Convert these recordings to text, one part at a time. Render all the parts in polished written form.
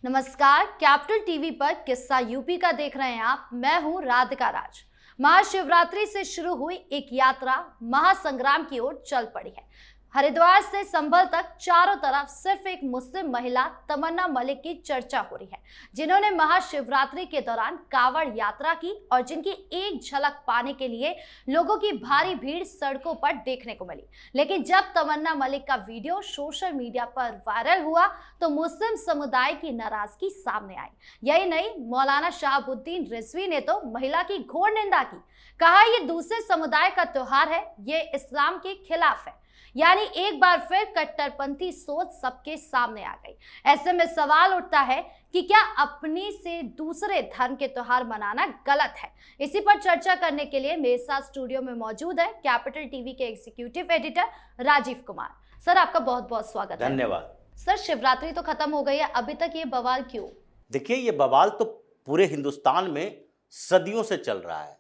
नमस्कार, capital TV पर किस्सा यूपी का देख रहे हैं आप। मैं हूं राधिका राज। महाशिवरात्रि से शुरू हुई एक यात्रा महासंग्राम की ओर चल पड़ी है। हरिद्वार से संभल तक चारों तरफ सिर्फ एक मुस्लिम महिला तमन्ना मलिक की चर्चा हो रही है, जिन्होंने महाशिवरात्रि के दौरान कांवड़ यात्रा की और जिनकी एक झलक पाने के लिए लोगों की भारी भीड़ सड़कों पर देखने को मिली। लेकिन जब तमन्ना मलिक का वीडियो सोशल मीडिया पर वायरल हुआ तो मुस्लिम समुदाय की नाराजगी सामने आई। यही नहीं, मौलाना शहाबुद्दीन रिजवी ने तो महिला की घोर निंदा की। कहा ये दूसरे समुदाय का त्योहार है, ये इस्लाम के खिलाफ है। यानी एक बार फिर कट्टरपंथी सोच सबके सामने आ गई। ऐसे में सवाल उठता है कि क्या अपने से दूसरे धर्म के त्योहार मनाना गलत है? इसी पर चर्चा करने के लिए मेरे साथ स्टूडियो में मौजूद है कैपिटल टीवी के executive editor Rajeev Kumar. Sir, आपका बहुत बहुत स्वागत है। धन्यवाद। सर, शिवरात्रि तो खत्म हो गई है, अभी तक ये बवाल क्यों? देखिए, ये बवाल तो पूरे हिंदुस्तान में सदियों से चल रहा है,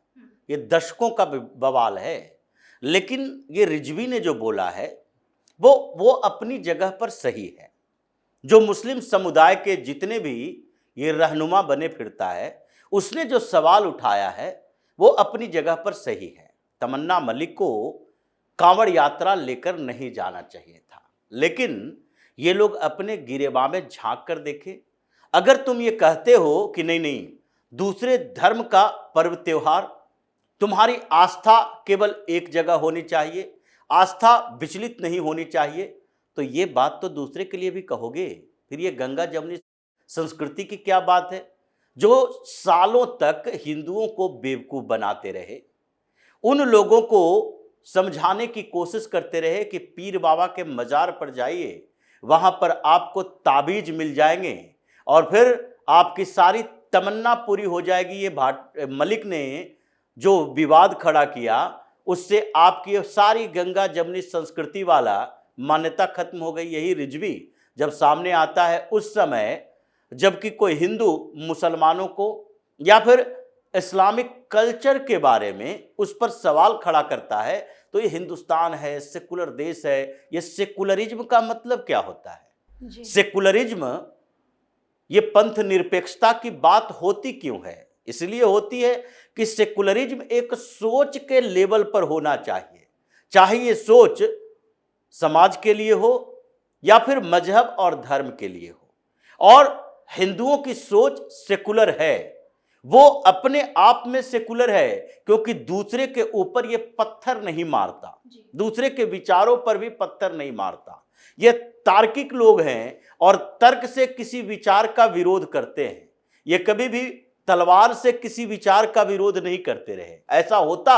ये दशकों का बवाल है। लेकिन ये रिजवी ने जो बोला है वो अपनी जगह पर सही है। जो मुस्लिम समुदाय के जितने भी ये रहनुमा बने फिरता है, उसने जो सवाल उठाया है वो अपनी जगह पर सही है। तमन्ना मलिक को कांवड़ यात्रा लेकर नहीं जाना चाहिए था, लेकिन ये लोग अपने गिरेबान में झांक कर देखें। अगर तुम ये कहते हो कि नहीं, दूसरे धर्म का पर्व त्योहार, तुम्हारी आस्था केवल एक जगह होनी चाहिए, आस्था विचलित नहीं होनी चाहिए, तो ये बात तो दूसरे के लिए भी कहोगे। फिर ये गंगा जमुनी संस्कृति की क्या बात है, जो सालों तक हिंदुओं को बेवकूफ बनाते रहे, उन लोगों को समझाने की कोशिश करते रहे कि पीर बाबा के मजार पर जाइए, वहां पर आपको ताबीज मिल जाएंगे और फिर आपकी सारी तमन्ना पूरी हो जाएगी। ये मलिक ने जो विवाद खड़ा किया, उससे आपकी सारी गंगा जमुनी संस्कृति वाला मान्यता खत्म हो गई। यही रिजवी जब सामने आता है उस समय, जबकि कोई हिंदू मुसलमानों को या फिर इस्लामिक कल्चर के बारे में उस पर सवाल खड़ा करता है, तो ये हिंदुस्तान है, सेकुलर देश है। ये सेकुलरिज्म का मतलब क्या होता है? सेकुलरिज्म ये पंथ निरपेक्षता की बात होती क्यों है? इसलिए होती है कि सेकुलरिज्म एक सोच के लेवल पर होना चाहिए, चाहे ये सोच समाज के लिए हो या फिर मजहब और धर्म के लिए हो। और हिंदुओं की सोच सेकुलर है, वो अपने आप में सेकुलर है, क्योंकि दूसरे के ऊपर ये पत्थर नहीं मारता, दूसरे के विचारों पर भी पत्थर नहीं मारता। ये तार्किक लोग हैं और तर्क से किसी विचार का विरोध करते हैं। ये कभी भी तलवार से किसी विचार का विरोध नहीं करते रहे। ऐसा होता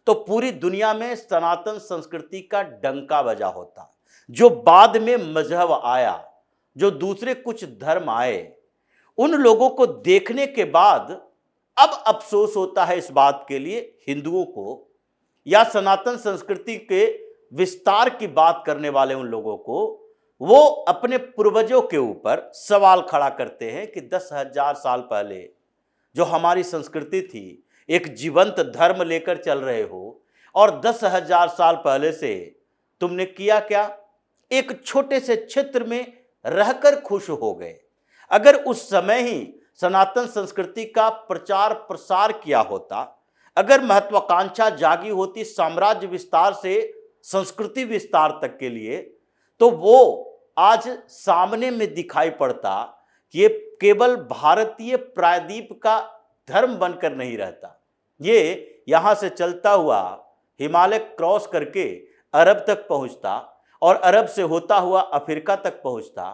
तो पूरी दुनिया में सनातन संस्कृति का डंका बजा होता। जो बाद में मजहब आया, जो दूसरे कुछ धर्म आए, उन लोगों को देखने के बाद अब अफसोस होता है इस बात के लिए हिंदुओं को, या सनातन संस्कृति के विस्तार की बात करने वाले उन लोगों को, वो अपने पूर्वजों के ऊपर सवाल खड़ा करते हैं कि 10,000 साल पहले जो हमारी संस्कृति थी, एक जीवंत धर्म लेकर चल रहे हो, और 10,000 साल पहले से तुमने किया क्या? एक छोटे से क्षेत्र में रहकर खुश हो गए। अगर उस समय ही सनातन संस्कृति का प्रचार प्रसार किया होता, अगर महत्वाकांक्षा जागी होती साम्राज्य विस्तार से संस्कृति विस्तार तक के लिए, तो वो आज सामने में दिखाई पड़ता कि ये केवल भारतीय प्रायद्वीप का धर्म बनकर नहीं रहता, ये यहाँ से चलता हुआ हिमालय क्रॉस करके अरब तक पहुँचता और अरब से होता हुआ अफ्रीका तक पहुँचता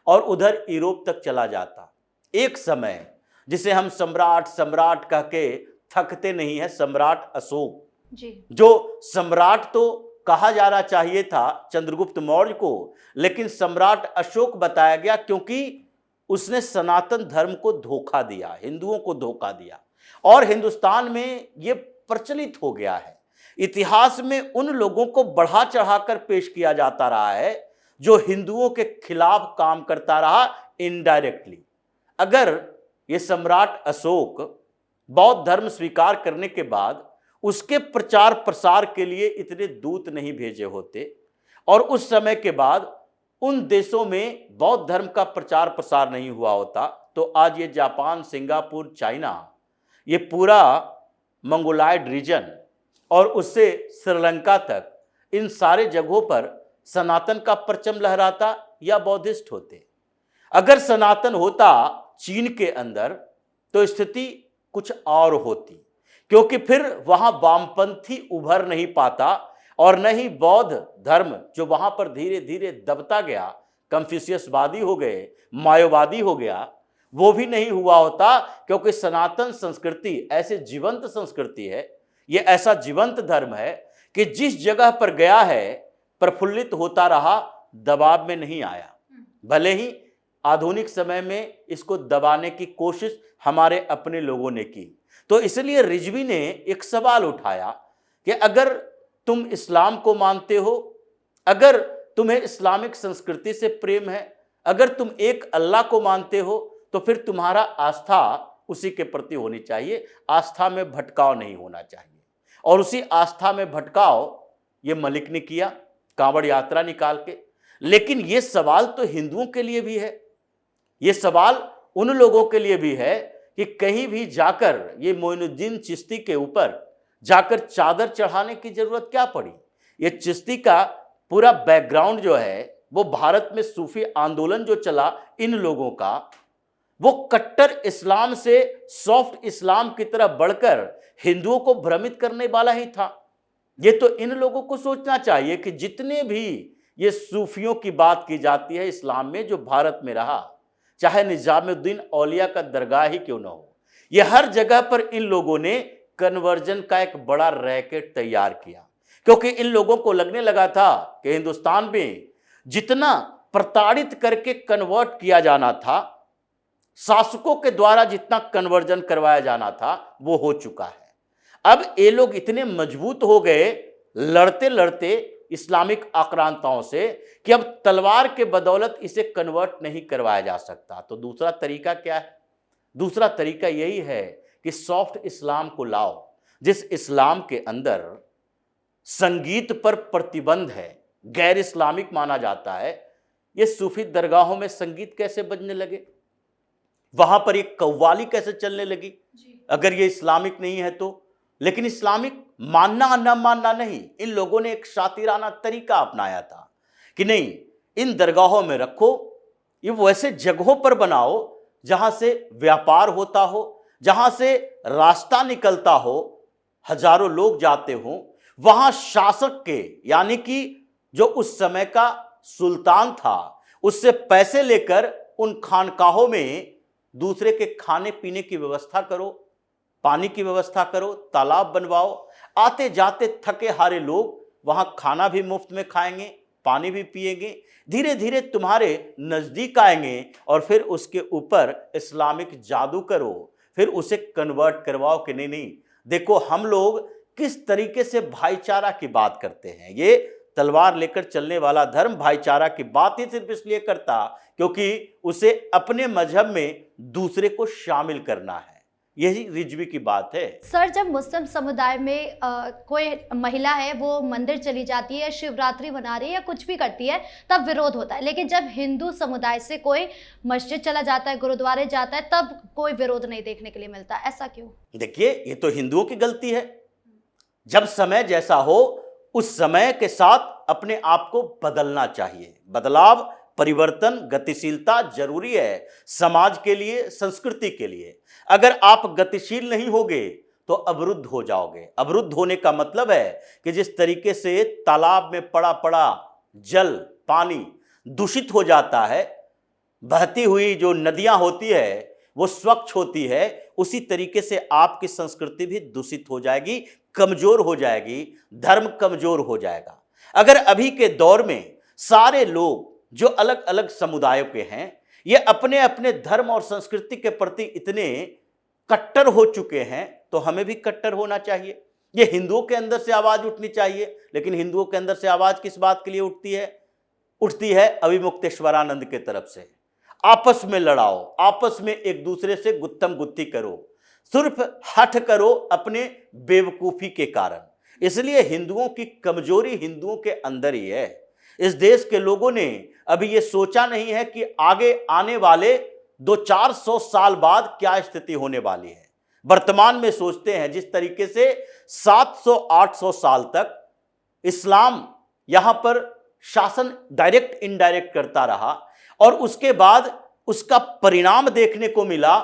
और उधर यूरोप तक चला जाता। एक समय जिसे हम सम्राट कह के थकते नहीं है, सम्राट अशोक जी। जो सम्राट तो कहा जाना चाहिए था चंद्रगुप्त मौर्य को, लेकिन सम्राट अशोक बताया गया क्योंकि उसने सनातन धर्म को धोखा दिया, हिंदुओं को धोखा दिया, और हिंदुस्तान में ये प्रचलित हो गया है। इतिहास में उन लोगों को बढ़ा चढ़ाकर पेश किया जाता रहा है जो हिंदुओं के खिलाफ काम करता रहा इनडायरेक्टली। अगर ये सम्राट अशोक बौद्ध धर्म स्वीकार करने के बाद उसके प्रचार प्रसार के लिए इतने दूत नहीं भेजे होते, और उस समय के बाद उन देशों में बौद्ध धर्म का प्रचार प्रसार नहीं हुआ होता तो आज ये जापान, सिंगापुर, चाइना, ये पूरा मंगोलायड रीजन और उससे श्रीलंका तक, इन सारे जगहों पर सनातन का परचम लहराता या बौद्धिस्ट होते। अगर सनातन होता चीन के अंदर तो स्थिति कुछ और होती, क्योंकि फिर वहां वामपंथी उभर नहीं पाता और न ही बौद्ध धर्म जो वहां पर धीरे धीरे दबता गया, कंफ्यूशियसवादी हो गए, मायोवादी हो गया, वो भी नहीं हुआ होता, क्योंकि सनातन संस्कृति ऐसे जीवंत संस्कृति है, ये ऐसा जीवंत धर्म है कि जिस जगह पर गया है प्रफुल्लित होता रहा, दबाव में नहीं आया। भले ही आधुनिक समय में इसको दबाने की कोशिश हमारे अपने लोगों ने की। तो इसलिए रिजवी ने एक सवाल उठाया कि अगर तुम इस्लाम को मानते हो, अगर तुम्हें इस्लामिक संस्कृति से प्रेम है, अगर तुम एक अल्लाह को मानते हो, तो फिर तुम्हारा आस्था उसी के प्रति होनी चाहिए, आस्था में भटकाव नहीं होना चाहिए। और उसी आस्था में भटकाव ये मलिक ने किया, कांवड़ यात्रा निकाल के। लेकिन ये सवाल तो हिंदुओं के लिए भी है, ये सवाल उन लोगों के लिए भी है कि कहीं भी जाकर ये मोइनुद्दीन चिश्ती के ऊपर जाकर चादर चढ़ाने की जरूरत क्या पड़ी। ये चिश्ती का पूरा बैकग्राउंड जो है वो भारत में सूफी आंदोलन जो चला, इन लोगों का वो कट्टर इस्लाम से सॉफ्ट इस्लाम की तरफ बढ़कर हिंदुओं को भ्रमित करने वाला ही था। ये तो इन लोगों को सोचना चाहिए कि जितने भी ये सूफियों की बात की जाती है इस्लाम में जो भारत में रहा, चाहे निजामुद्दीन औलिया का दरगाह ही क्यों ना हो, ये हर जगह पर इन लोगों ने कन्वर्जन का एक बड़ा रैकेट तैयार किया, क्योंकि इन लोगों को लगने लगा था कि हिंदुस्तान में जितना प्रताड़ित करके कन्वर्ट किया जाना था, शासकों के द्वारा जितना कन्वर्जन करवाया जाना था, वो हो चुका है। अब ये लोग इतने मजबूत हो गए लड़ते लड़ते इस्लामिक आक्रांताओं से कि अब तलवार के बदौलत इसे कन्वर्ट नहीं करवाया जा सकता। तो दूसरा तरीका क्या है? दूसरा तरीका यही है कि सॉफ्ट इस्लाम को लाओ, जिस इस्लाम के अंदर संगीत पर प्रतिबंध है, गैर इस्लामिक माना जाता है। ये सूफी दरगाहों में संगीत कैसे बजने लगे, वहां पर एक कव्वाली कैसे चलने लगी, अगर ये इस्लामिक नहीं है तो। लेकिन इस्लामिक मानना न मानना नहीं, इन लोगों ने एक शातिराना तरीका अपनाया था कि नहीं, इन दरगाहों में रखो, ये वैसे जगहों पर बनाओ जहां से व्यापार होता हो, जहां से रास्ता निकलता हो, हजारों लोग जाते हों, वहां शासक के यानी कि जो उस समय का सुल्तान था उससे पैसे लेकर उन खानकाहों में दूसरे के खाने पीने की व्यवस्था करो, पानी की व्यवस्था करो, तालाब बनवाओ। आते जाते थके हारे लोग वहां खाना भी मुफ्त में खाएंगे, पानी भी पिएंगे, धीरे धीरे तुम्हारे नजदीक आएंगे और फिर उसके ऊपर इस्लामिक जादू करो, फिर उसे कन्वर्ट करवाओ कि नहीं नहीं देखो हम लोग किस तरीके से भाईचारा की बात करते हैं। ये तलवार लेकर चलने वाला धर्म भाईचारा की बात ही सिर्फ इसलिए करता क्योंकि उसे अपने मजहब में दूसरे को शामिल करना है। यही रिजवी की बात है। सर, जब मुस्लिम समुदाय में कोई महिला है वो मंदिर चली जाती है, शिवरात्रि मना रही है या कुछ भी करती है, तब विरोध होता है। लेकिन जब हिंदू समुदाय से कोई मस्जिद चला जाता है, गुरुद्वारे जाता है, तब कोई विरोध नहीं देखने के लिए मिलता। ऐसा क्यों? देखिए, ये तो हिंदुओं की गलती है। जब समय जैसा हो उस समय के साथ अपने आप को बदलना चाहिए। बदलाव, परिवर्तन, गतिशीलता जरूरी है समाज के लिए, संस्कृति के लिए। अगर आप गतिशील नहीं होगे तो अवरुद्ध हो जाओगे। अवरुद्ध होने का मतलब है कि जिस तरीके से तालाब में पड़ा पड़ा जल, पानी दूषित हो जाता है, बहती हुई जो नदियां होती है वो स्वच्छ होती है, उसी तरीके से आपकी संस्कृति भी दूषित हो जाएगी, कमजोर हो जाएगी, धर्म कमजोर हो जाएगा। अगर अभी के दौर में सारे लोग जो अलग अलग समुदायों के हैं ये अपने अपने धर्म और संस्कृति के प्रति इतने कट्टर हो चुके हैं, तो हमें भी कट्टर होना चाहिए। ये हिंदुओं के अंदर से आवाज उठनी चाहिए। लेकिन हिंदुओं के अंदर से आवाज किस बात के लिए उठती है? उठती है अभिमुक्तेश्वरानंद के तरफ से। आपस में लड़ाओ, आपस में एक दूसरे से गुत्तम गुत्ती करो, सिर्फ हठ करो अपने बेवकूफी के कारण। इसलिए हिंदुओं की कमजोरी हिंदुओं के अंदर ही है। इस देश के लोगों ने अभी ये सोचा नहीं है कि आगे आने वाले 200-400 साल बाद क्या स्थिति होने वाली है। वर्तमान में सोचते हैं जिस तरीके से 700-800 साल तक इस्लाम यहां पर शासन डायरेक्ट इनडायरेक्ट करता रहा और उसके बाद उसका परिणाम देखने को मिला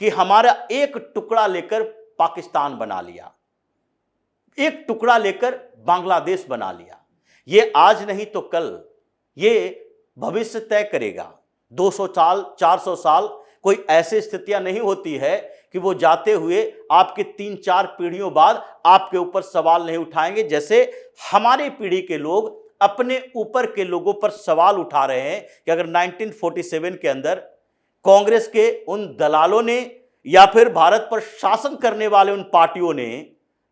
कि हमारा एक टुकड़ा लेकर पाकिस्तान बना लिया, एक टुकड़ा लेकर बांग्लादेश बना लिया। ये आज नहीं तो कल ये भविष्य तय करेगा। 200 साल 400 साल कोई ऐसी स्थितियां नहीं होती है कि वो जाते हुए आपके 3-4 पीढ़ियों बाद आपके ऊपर सवाल नहीं उठाएंगे, जैसे हमारे पीढ़ी के लोग अपने ऊपर के लोगों पर सवाल उठा रहे हैं कि अगर 1947 के अंदर कांग्रेस के उन दलालों ने या फिर भारत पर शासन करने वाले उन पार्टियों ने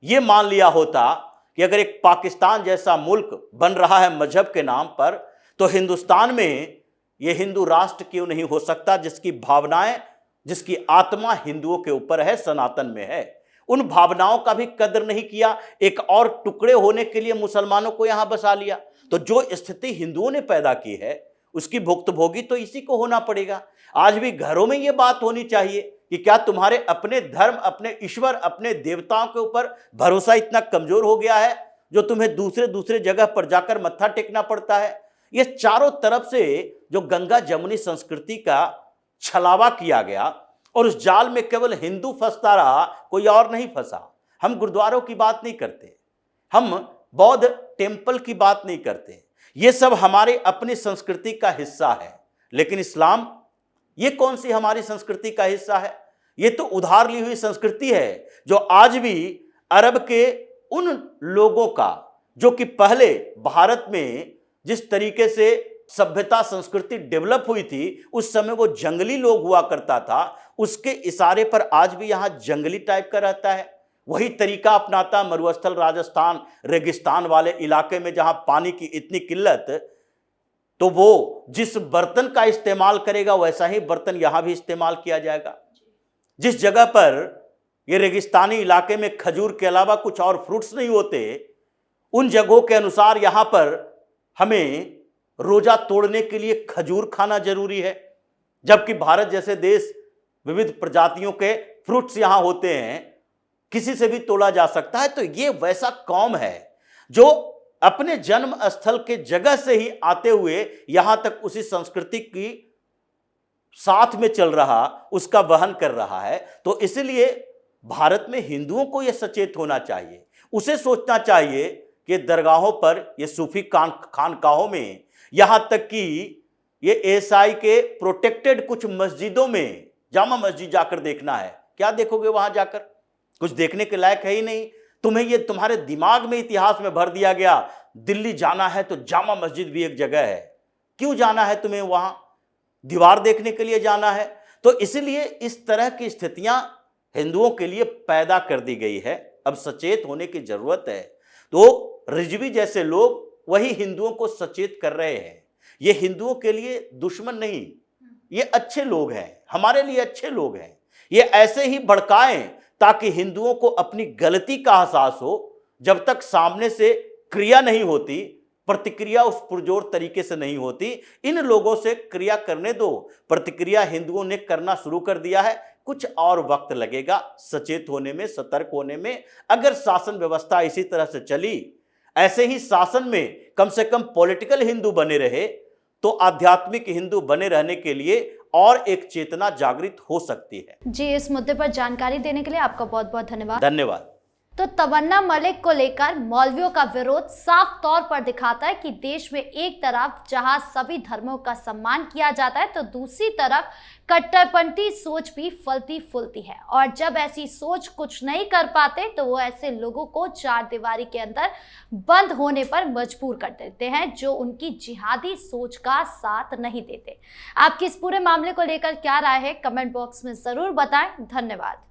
यह मान लिया होता कि अगर एक पाकिस्तान जैसा मुल्क बन रहा है मजहब के नाम पर, तो हिंदुस्तान में यह हिंदू राष्ट्र क्यों नहीं हो सकता जिसकी भावनाएं, जिसकी आत्मा हिंदुओं के ऊपर है, सनातन में है। उन भावनाओं का भी कदर नहीं किया, एक और टुकड़े होने के लिए मुसलमानों को यहां बसा लिया। तो जो स्थिति हिंदुओं ने पैदा की है उसकी भुक्तभोगी तो इसी को होना पड़ेगा। आज भी घरों में यह बात होनी चाहिए कि क्या तुम्हारे अपने धर्म, अपने ईश्वर, अपने देवताओं के ऊपर भरोसा इतना कमजोर हो गया है जो तुम्हें दूसरे जगह पर जाकर मत्था टेकना पड़ता है। ये चारों तरफ से जो गंगा जमुनी संस्कृति का छलावा किया गया और उस जाल में केवल हिंदू फंसता रहा, कोई और नहीं फंसा। हम गुरुद्वारों की बात नहीं करते, हम बौद्ध टेम्पल की बात नहीं करते, ये सब हमारे अपनी संस्कृति का हिस्सा है। लेकिन इस्लाम ये कौन सी हमारी संस्कृति का हिस्सा है? ये तो उधार ली हुई संस्कृति है जो आज भी अरब के उन लोगों का, जो कि पहले भारत में जिस तरीके से सभ्यता संस्कृति डेवलप हुई थी उस समय वो जंगली लोग हुआ करता था, उसके इशारे पर आज भी यहां जंगली टाइप का रहता है। वही तरीका अपनाता मरुस्थल राजस्थान रेगिस्तान वाले इलाके में जहां पानी की इतनी किल्लत, तो वो जिस बर्तन का इस्तेमाल करेगा वैसा ही बर्तन यहां भी इस्तेमाल किया जाएगा। जिस जगह पर ये रेगिस्तानी इलाके में खजूर के अलावा कुछ और फ्रूट्स नहीं होते, उन जगहों के अनुसार यहां पर हमें रोजा तोड़ने के लिए खजूर खाना जरूरी है, जबकि भारत जैसे देश विविध प्रजातियों के फ्रूट्स यहां होते हैं, किसी से भी तोड़ा जा सकता है। तो ये वैसा कौम है जो अपने जन्म स्थल के जगह से ही आते हुए यहां तक उसी संस्कृति की साथ में चल रहा, उसका वहन कर रहा है। तो इसलिए भारत में हिंदुओं को यह सचेत होना चाहिए, उसे सोचना चाहिए कि दरगाहों पर, ये सूफी खानकाहों में, यहां तक कि ये एएसआई के प्रोटेक्टेड कुछ मस्जिदों में, जामा मस्जिद जाकर देखना है, क्या देखोगे वहां जाकर? कुछ देखने के लायक है ही नहीं। तुम्हें ये तुम्हारे दिमाग में इतिहास में भर दिया गया, दिल्ली जाना है तो जामा मस्जिद भी एक जगह है। क्यों जाना है तुम्हें वहां? दीवार देखने के लिए जाना है? तो इसलिए इस तरह की स्थितियां हिंदुओं के लिए पैदा कर दी गई है। अब सचेत होने की जरूरत है। तो रिजवी जैसे लोग वही हिंदुओं को सचेत कर रहे हैं। ये हिंदुओं के लिए दुश्मन नहीं, ये अच्छे लोग हैं, हमारे लिए अच्छे लोग हैं। ये ऐसे ही भड़काएं ताकि हिंदुओं को अपनी गलती का एहसास हो। जब तक सामने से क्रिया नहीं होती, प्रतिक्रिया उस पुरजोर तरीके से नहीं होती, इन लोगों से क्रिया करने दो। प्रतिक्रिया हिंदुओं ने करना शुरू कर दिया है, कुछ और वक्त लगेगा सचेत होने में, सतर्क होने में। अगर शासन व्यवस्था इसी तरह से चली, ऐसे ही शासन में कम से कम पॉलिटिकल हिंदू बने रहे, तो आध्यात्मिक हिंदू बने रहने के लिए और एक चेतना जागृत हो सकती है। जी, इस मुद्दे पर जानकारी देने के लिए आपका बहुत बहुत धन्यवाद। धन्यवाद। तो तमन्ना मलिक को लेकर मौलवियों का विरोध साफ तौर पर दिखाता है कि देश में एक तरफ जहां सभी धर्मों का सम्मान किया जाता है, तो दूसरी तरफ कट्टरपंथी सोच भी फलती फूलती है। और जब ऐसी सोच कुछ नहीं कर पाते तो वो ऐसे लोगों को चार दीवारी के अंदर बंद होने पर मजबूर कर देते हैं जो उनकी जिहादी सोच का साथ नहीं देते। आपकी इस पूरे मामले को लेकर क्या राय है, कमेंट बॉक्स में जरूर बताएं। धन्यवाद।